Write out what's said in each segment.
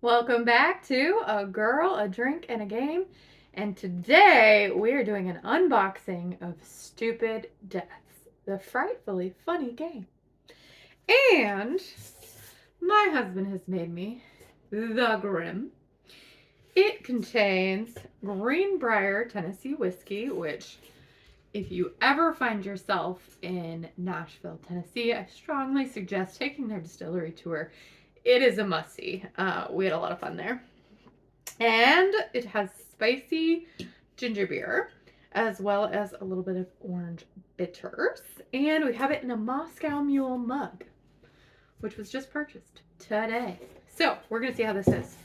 Welcome back to A Girl, a Drink, and a Game. And today we are doing an unboxing of Stupid Deaths, the frightfully funny game. And my husband has made me the Grimm. It contains Greenbrier Tennessee whiskey, which if you ever find yourself in Nashville, Tennessee, I strongly suggest taking their distillery tour. It is a must-see. We had a lot of fun there. And it has spicy ginger beer, as well as a little bit of orange bitters. And we have it in a Moscow Mule mug, which was just purchased today. So we're going to see how this is.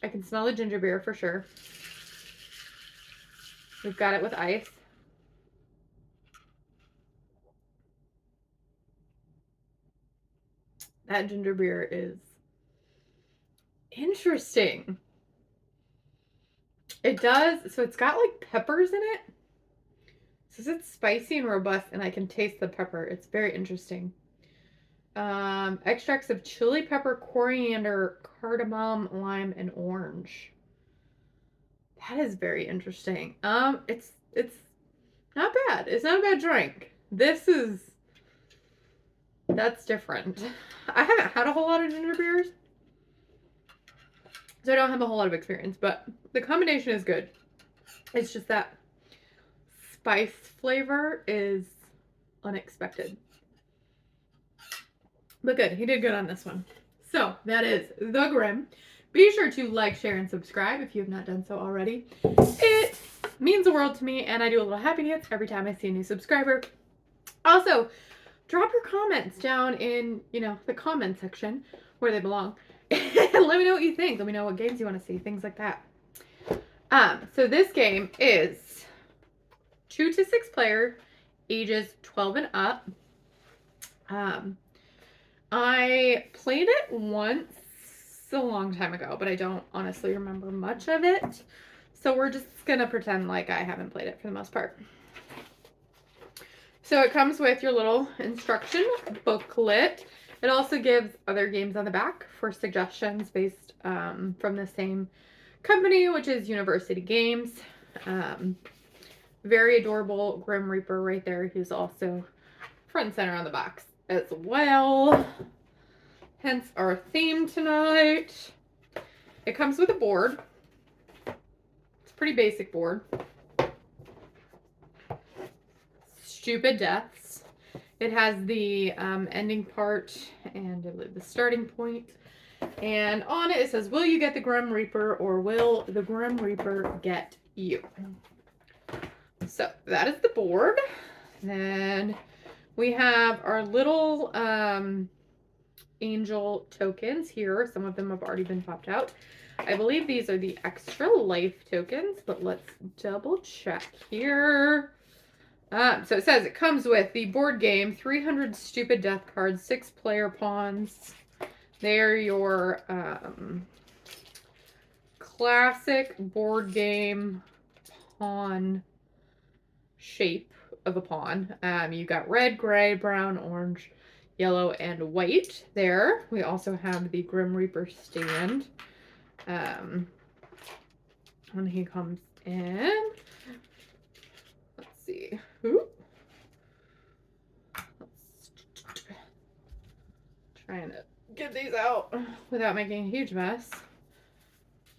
I can smell the ginger beer for sure. We've got it with ice. That ginger beer is interesting. It does, so it's got like peppers in it. So it's spicy and robust, and I can taste the pepper. It's very interesting. Extracts of chili pepper, coriander, cardamom, lime, and orange. That is very interesting. It's not bad. It's not a bad drink. That's different. I haven't had a whole lot of ginger beers, so I don't have a whole lot of experience, but the combination is good. It's just that spice flavor is unexpected. But good. He did good on this one. So that is the Grimm. Be sure to like, share, and subscribe if you have not done so already. It means the world to me, and I do a little happy dance every time I see a new subscriber. Also, drop your comments down in, the comment section where they belong. And let me know what you think. Let me know what games you want to see, things like that. So this game is 2 to 6 player, ages 12 and up. I played it once a long time ago, but I don't honestly remember much of it. So we're just gonna pretend like I haven't played it for the most part. So it comes with your little instruction booklet. It also gives other games on the back for suggestions based from the same company, which is University Games. Very adorable Grim Reaper right there. He's also front and center on the box as well. Hence our theme tonight. It comes with a board. It's a pretty basic board. Stupid Deaths. It has the ending part and I believe the starting point. And on it, it says, will you get the Grim Reaper or will the Grim Reaper get you? So that is the board. Then we have our little angel tokens here. Some of them have already been popped out. I believe these are the extra life tokens, but let's double check here. So it says it comes with the board game, 300 stupid death cards, 6 player pawns. They're your classic board game pawn shape of a pawn. You got red, gray, brown, orange, yellow, and white there. We also have the Grim Reaper stand. When he comes in, let's see. Ooh. Trying to get these out without making a huge mess.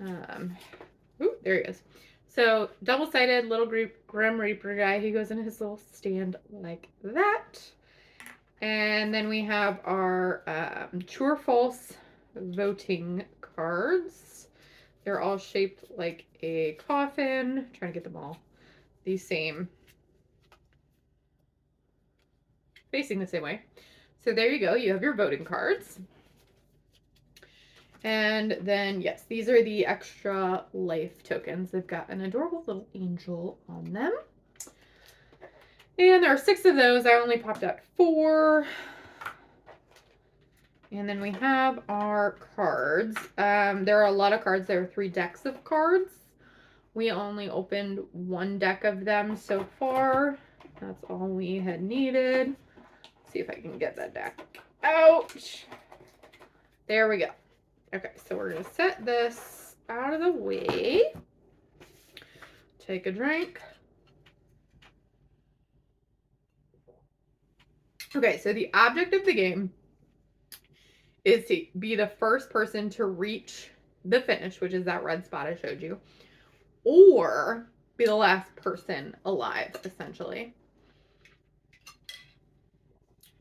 Ooh, there he is. So double-sided little Grim Reaper guy. He goes in his little stand like that. And then we have our true or false voting cards. They're all shaped like a coffin. I'm trying to get them all the same, facing the same way. So there you go. You have your voting cards. And then, yes, these are the extra life tokens. They've got an adorable little angel on them. And there are 6 of those. I only popped out 4. And then we have our cards. There are a lot of cards. There are 3 decks of cards. We only opened 1 deck of them so far. That's all we had needed. Let's see if I can get that deck out. There we go. Okay, so we're going to set this out of the way. Take a drink. Okay, so the object of the game is to be the first person to reach the finish, which is that red spot I showed you, or be the last person alive, essentially.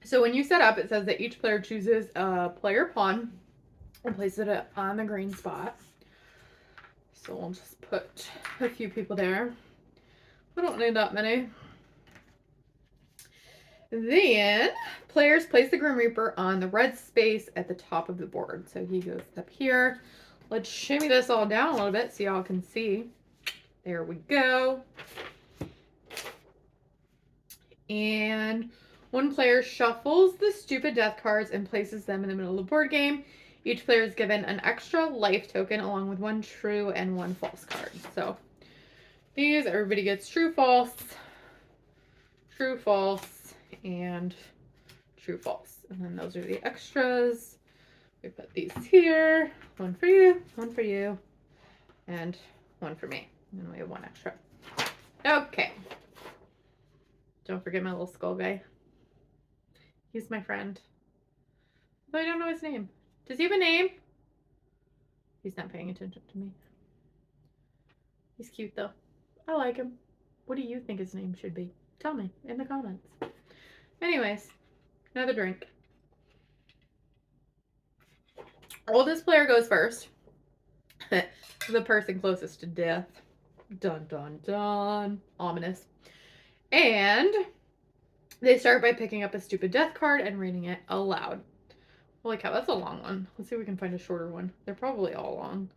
So when you set up, it says that each player chooses a player pawn and places it on the green spot. So we'll just put a few people there. I don't need that many. Then players place the Grim Reaper on the red space at the top of the board. So he goes up here. Let's shimmy this all down a little bit so y'all can see. There we go. And one player shuffles the stupid death cards and places them in the middle of the board game. Each player is given an extra life token along with one true and one false card. So these, everybody gets true, false, and true, false. And then those are the extras. We put these here. One for you, and one for me. And then we have one extra. Okay. Don't forget my little skull guy. He's my friend. But I don't know his name. Does he have a name? He's not paying attention to me. He's cute though. I like him. What do you think his name should be? Tell me in the comments. Anyways, another drink. Oldest player goes first. The person closest to death. Dun dun dun. Ominous. And they start by picking up a stupid death card and reading it aloud. Holy cow, that's a long one. Let's see if we can find a shorter one. They're probably all long.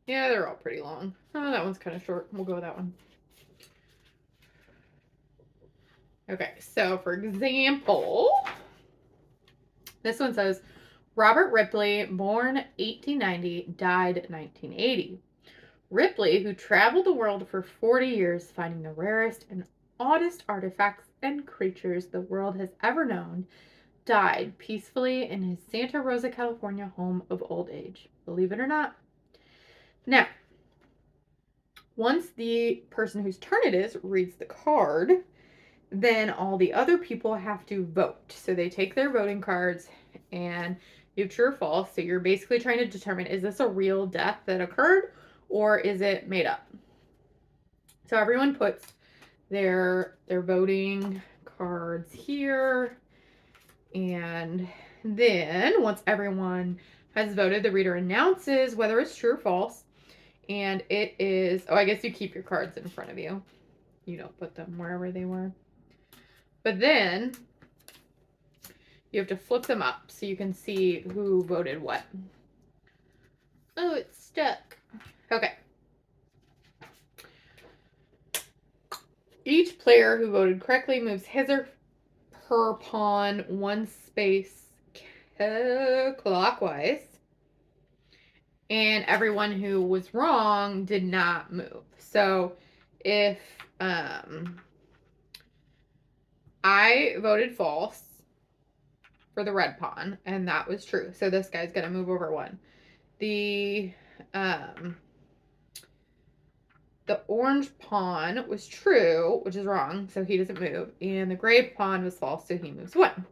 Yeah, they're all pretty long. Oh, that one's kind of short. We'll go with that one. Okay, so for example, this one says, Robert Ripley, born 1890, died 1980. Ripley, who traveled the world for 40 years finding the rarest and oddest artifacts and creatures the world has ever known, died peacefully in his Santa Rosa, California home of old age. Believe it or not. Now, once the person whose turn it is reads the card, then all the other people have to vote. So they take their voting cards and you have true or false. So you're basically trying to determine, is this a real death that occurred or is it made up? So everyone puts their voting cards here. And then once everyone has voted, the reader announces whether it's true or false. And it is, oh, I guess you keep your cards in front of you. You don't put them wherever they were. But then you have to flip them up so you can see who voted what. Oh, it's stuck. Okay. Each player who voted correctly moves his or her pawn one space clockwise. And everyone who was wrong did not move. So if I voted false for the red pawn, and that was true. So this guy's going to move over one. The orange pawn was true, which is wrong, so he doesn't move. And the gray pawn was false, so he moves one.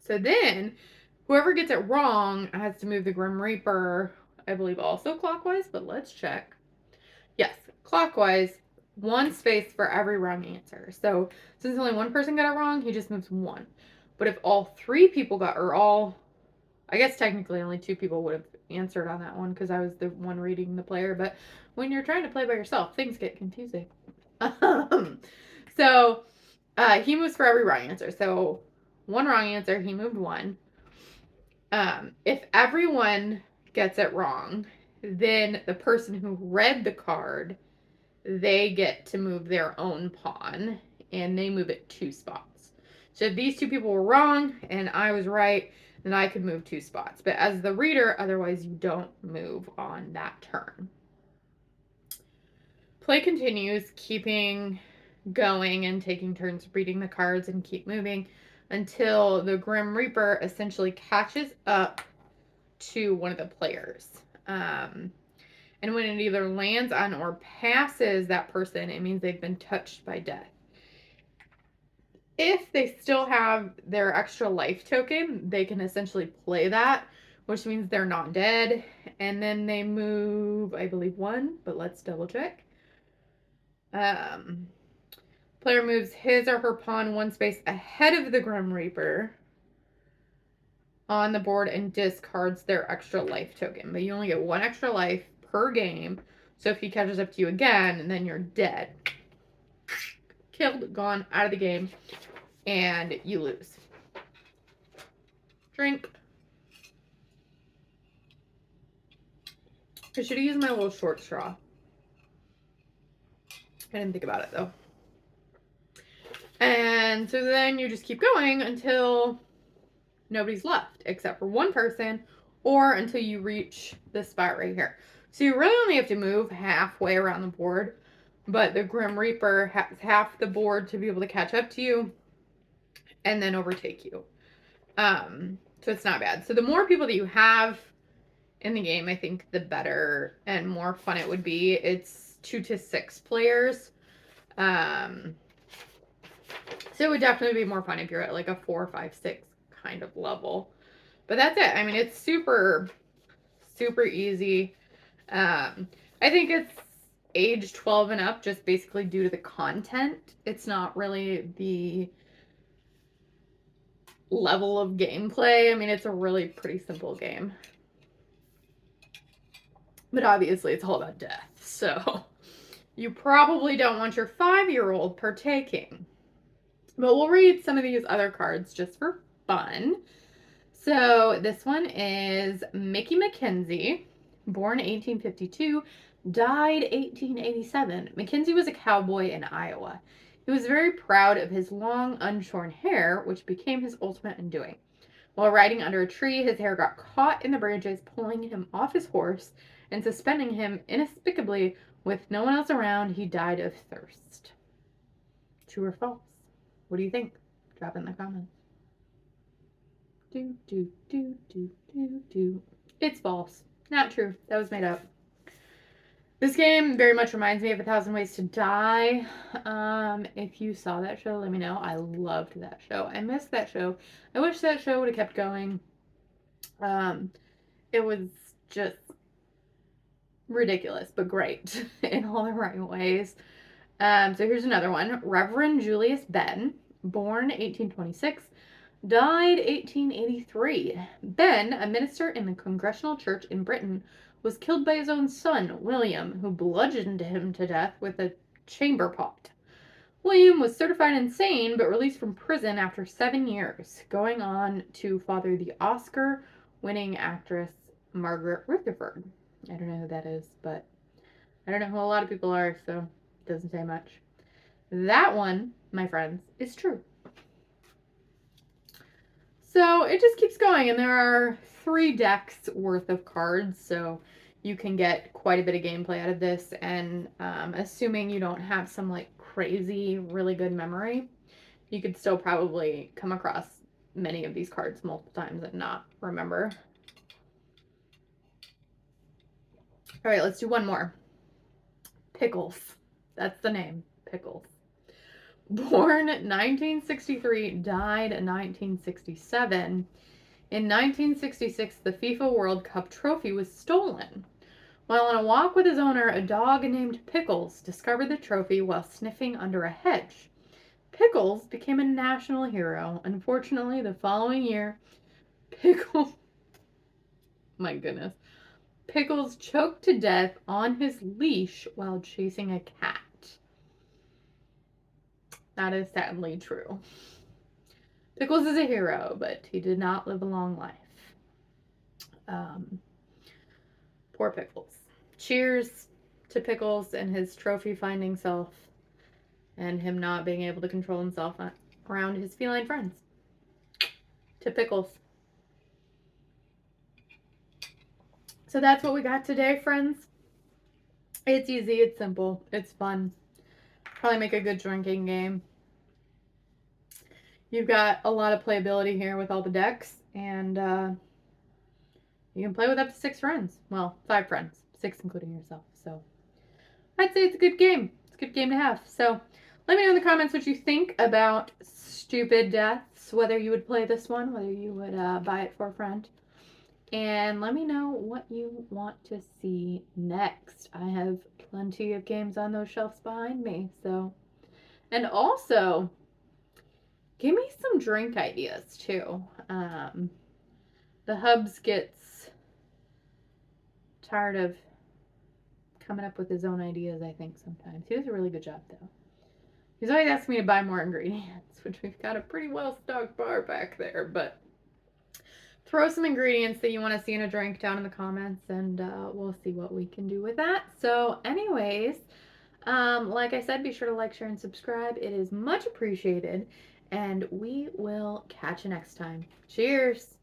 So then, whoever gets it wrong has to move the Grim Reaper, I believe, also clockwise, but let's check. Yes, clockwise, one space for every wrong answer. So since only one person got it wrong, he just moves one. But if all three people got, or all, I guess technically only two people would have answered on that one because I was the one reading the player. But when you're trying to play by yourself, things get confusing. So he moves for every wrong answer. So one wrong answer, he moved one. If everyone gets it wrong, then the person who read the card, they get to move their own pawn, and they move it 2 spots. So if these 2 people were wrong and I was right, then I could move 2 spots. But as the reader, otherwise you don't move on that turn. Play continues, keeping going and taking turns reading the cards and keep moving until the Grim Reaper essentially catches up to one of the players. And when it either lands on or passes that person, it means they've been touched by death. If they still have their extra life token, they can essentially play that, which means they're not dead. And then they move, I believe, one, but let's double check. Player moves his or her pawn one space ahead of the Grim Reaper on the board and discards their extra life token. But you only get one extra life per game. So if he catches up to you again, then you're dead. Killed, gone, out of the game, and you lose. Drink. I should have used my little short straw. I didn't think about it though. And so then you just keep going until nobody's left except for one person, or until you reach this spot right here. So you really only have to move halfway around the board, but the Grim Reaper has half the board to be able to catch up to you and then overtake you. So it's not bad. So the more people that you have in the game, I think the better and more fun it would be. It's 2 to 6 players. So it would definitely be more fun if you're at like a 4, 5, 6 kind of level. But that's it. I mean, it's super, super easy. I think it's age 12 and up just basically due to the content. It's not really the level of gameplay. I mean, it's a really pretty simple game. But obviously it's all about death. So you probably don't want your 5-year-old partaking. But we'll read some of these other cards just for fun. So this one is Mickey Mackenzie, born 1852, died 1887. Mackenzie was a cowboy in Iowa. He was very proud of his long, unshorn hair, which became his ultimate undoing. While riding under a tree, his hair got caught in the branches, pulling him off his horse and suspending him inexplicably. With no one else around, he died of thirst. True or false? What do you think? Drop in the comments. It's false. Not true. That was made up. This game very much reminds me of 1,000 Ways to Die. If you saw that show, let me know. I loved that show. I missed that show. I wish that show would have kept going. It was just ridiculous, but great in all the right ways. So here's another one. Reverend Julius Ben, born 1826, died 1883. Ben, a minister in the Congregational Church in Britain, was killed by his own son, William, who bludgeoned him to death with a chamber pot. William was certified insane, but released from prison after 7 years, going on to father the Oscar-winning actress Margaret Rutherford. I don't know who that is, but I don't know who a lot of people are, so it doesn't say much. That one, my friends, is true. So it just keeps going, and there are 3 decks worth of cards, so you can get quite a bit of gameplay out of this, and assuming you don't have some like crazy, really good memory, you could still probably come across many of these cards multiple times and not remember. All right, let's do one more. Pickles. That's the name. Pickles. Born 1963, died 1967. In 1966, the FIFA World Cup trophy was stolen. While on a walk with his owner, a dog named Pickles discovered the trophy while sniffing under a hedge. Pickles became a national hero. Unfortunately, the following year, Pickles choked to death on his leash while chasing a cat. That is sadly true. Pickles is a hero, but he did not live a long life. Poor Pickles. Cheers to Pickles and his trophy-finding self, and him not being able to control himself around his feline friends. To Pickles. So that's what we got today, friends. It's easy, it's simple, it's fun. Probably make a good drinking game. you've got a lot of playability here with all the decks, and you can play with up to 6 friends. Well, 5 friends, 6 including yourself. So I'd say it's a good game. It's a good game to have. So let me know in the comments what you think about Stupid Deaths, whether you would play this one, whether you would buy it for a friend. And let me know what you want to see next. I have plenty of games on those shelves behind me. So, and also, give me some drink ideas too. The Hubs gets tired of coming up with his own ideas, I think, sometimes. He does a really good job, though. He's always asking me to buy more ingredients, which we've got a pretty well-stocked bar back there, but throw some ingredients that you want to see in a drink down in the comments, and we'll see what we can do with that. So anyways, like I said, be sure to like, share, and subscribe. It is much appreciated, and we will catch you next time. Cheers!